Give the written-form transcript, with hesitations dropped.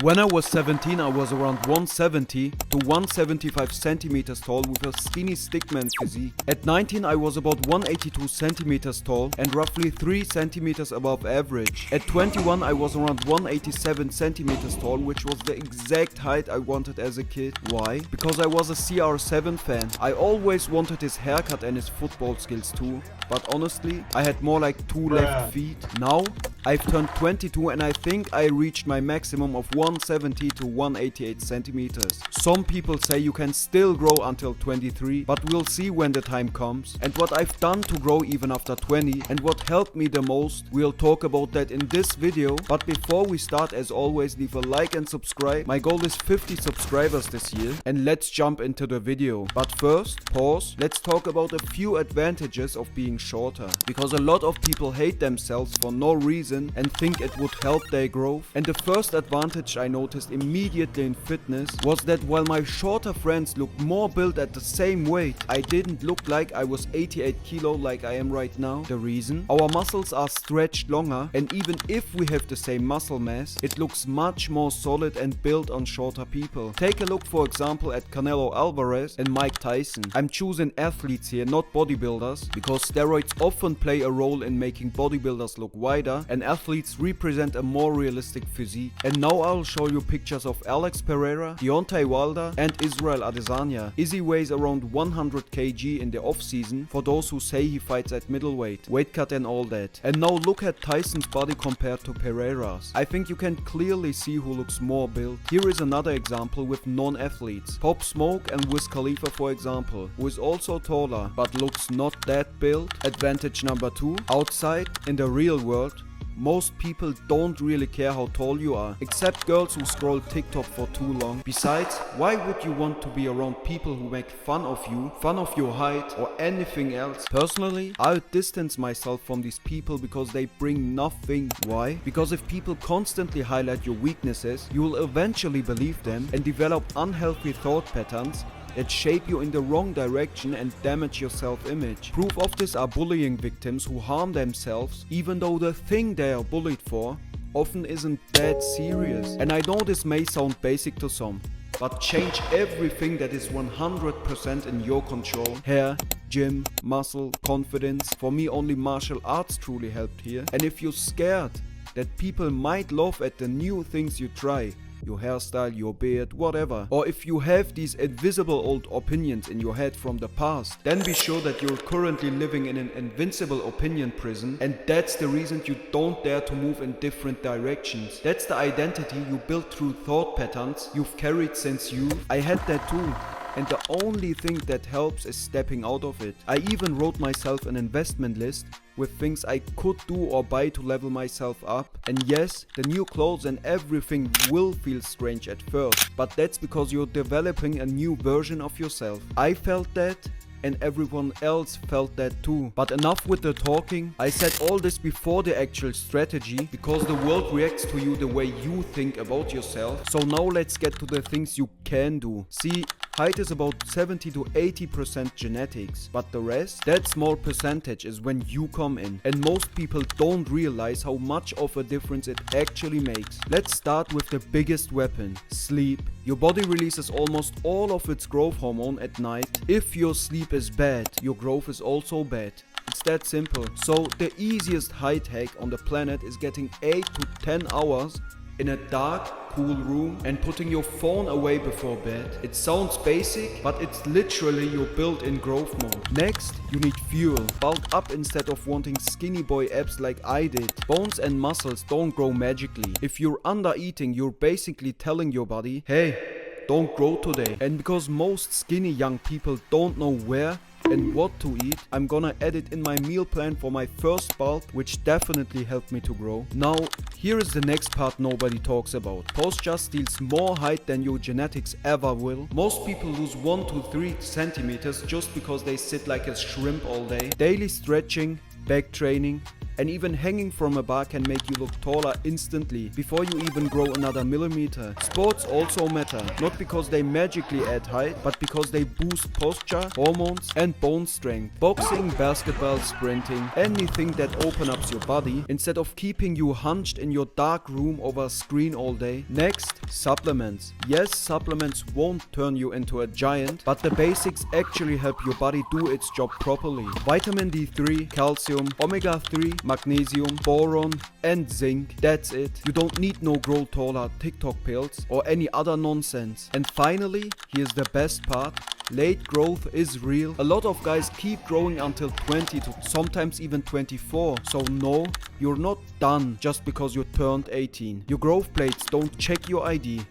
When I was 17, I was around 170 to 175 centimeters tall with a skinny stickman physique. At 19, I was about 182 centimeters tall and roughly 3 centimeters above average. At 21, I was around 187 centimeters tall, which was the exact height I wanted as a kid. Why? Because I was a CR7 fan. I always wanted his haircut and his football skills too, but honestly, I had more like 2 left feet. Now, I've turned 22 and I think I reached my maximum of 170 to 188 centimeters. Some people say you can still grow until 23, but we'll see when the time comes. And what I've done to grow even after 20 and what helped me the most, we'll talk about that in this video. But before we start, as always, leave a like and subscribe. My goal is 50 subscribers this year, and let's jump into the video. But first, pause, let's talk about a few advantages of being shorter. Because a lot of people hate themselves for no reason and think it would help their growth. And the first advantage I noticed immediately in fitness was that while my shorter friends looked more built at the same weight, I didn't look like I was 88 kilo like I am right now. The reason? Our muscles are stretched longer, and even if we have the same muscle mass, it looks much more solid and built on shorter people. Take a look for example at Canelo Alvarez and Mike Tyson. I'm choosing athletes here, not bodybuilders, because steroids often play a role in making bodybuilders look wider and athletes represent a more realistic physique. And now I'll show you pictures of Alex Pereira, Deontay Wilder and Israel Adesanya. Izzy weighs around 100 kg in the off season for those who say he fights at middleweight, weight cut and all that. And now look at Tyson's body compared to Pereira's. I think you can clearly see who looks more built. Here is another example with non-athletes. Pop Smoke and Wiz Khalifa for example, who is also taller but looks not that built. Advantage number 2, outside in the real world, most people don't really care how tall you are, except girls who scroll TikTok for too long. Besides, why would you want to be around people who make fun of you, fun of your height or anything else? Personally, I would distance myself from these people because they bring nothing. Why? Because if people constantly highlight your weaknesses, you will eventually believe them and develop unhealthy thought patterns that shape you in the wrong direction and damage your self-image. Proof of this are bullying victims who harm themselves even though the thing they are bullied for often isn't that serious. And I know this may sound basic to some, but change everything that is 100% in your control. Hair, gym, muscle, confidence. For me only martial arts truly helped here. And if you're scared that people might laugh at the new things you try, your hairstyle, your beard, whatever, or if you have these invisible old opinions in your head from the past, then be sure that you're currently living in an invincible opinion prison, and that's the reason you don't dare to move in different directions. That's the identity you built through thought patterns you've carried since youth. I had that too. And the only thing that helps is stepping out of it. I even wrote myself an investment list with things I could do or buy to level myself up. And yes, the new clothes and everything will feel strange at first, but that's because you're developing a new version of yourself. I felt that, and everyone else felt that too. But enough with the talking. I said all this before the actual strategy, because the world reacts to you the way you think about yourself. So now let's get to the things you can do. See, height is about 70 to 80% genetics, but the rest, that small percentage is when you come in. And most people don't realize how much of a difference it actually makes. Let's start with the biggest weapon, sleep. Your body releases almost all of its growth hormone at night. If your sleep is bad, your growth is also bad. It's that simple. So the easiest height hack on the planet is getting 8 to 10 hours in a dark, cool room and putting your phone away before bed. It sounds basic, but it's literally your built-in growth mode. Next, you need fuel. Bulk up instead of wanting skinny boy abs like I did. Bones and muscles don't grow magically. If you're under-eating, you're basically telling your body, hey, don't grow today. And because most skinny young people don't know where and what to eat, I'm gonna add it in my meal plan for my first bulk, which definitely helped me to grow. Now, here is the next part nobody talks about. Posture steals more height than your genetics ever will. Most people lose 1 to 3 centimeters just because they sit like a shrimp all day. Daily stretching, back training, and even hanging from a bar can make you look taller instantly before you even grow another millimeter. Sports also matter, not because they magically add height, but because they boost posture, hormones and bone strength. Boxing, basketball, sprinting, anything that opens up your body instead of keeping you hunched in your dark room over a screen all day. Next, supplements. Yes, supplements won't turn you into a giant, but the basics actually help your body do its job properly. Vitamin D3, calcium, omega-3, magnesium, boron and zinc. That's it. You don't need no grow taller TikTok pills or any other nonsense. And finally, here's the best part. Late growth is real. A lot of guys keep growing until 20 to sometimes even 24. So no, you're not done just because you turned 18. Your growth plates don't check your ID.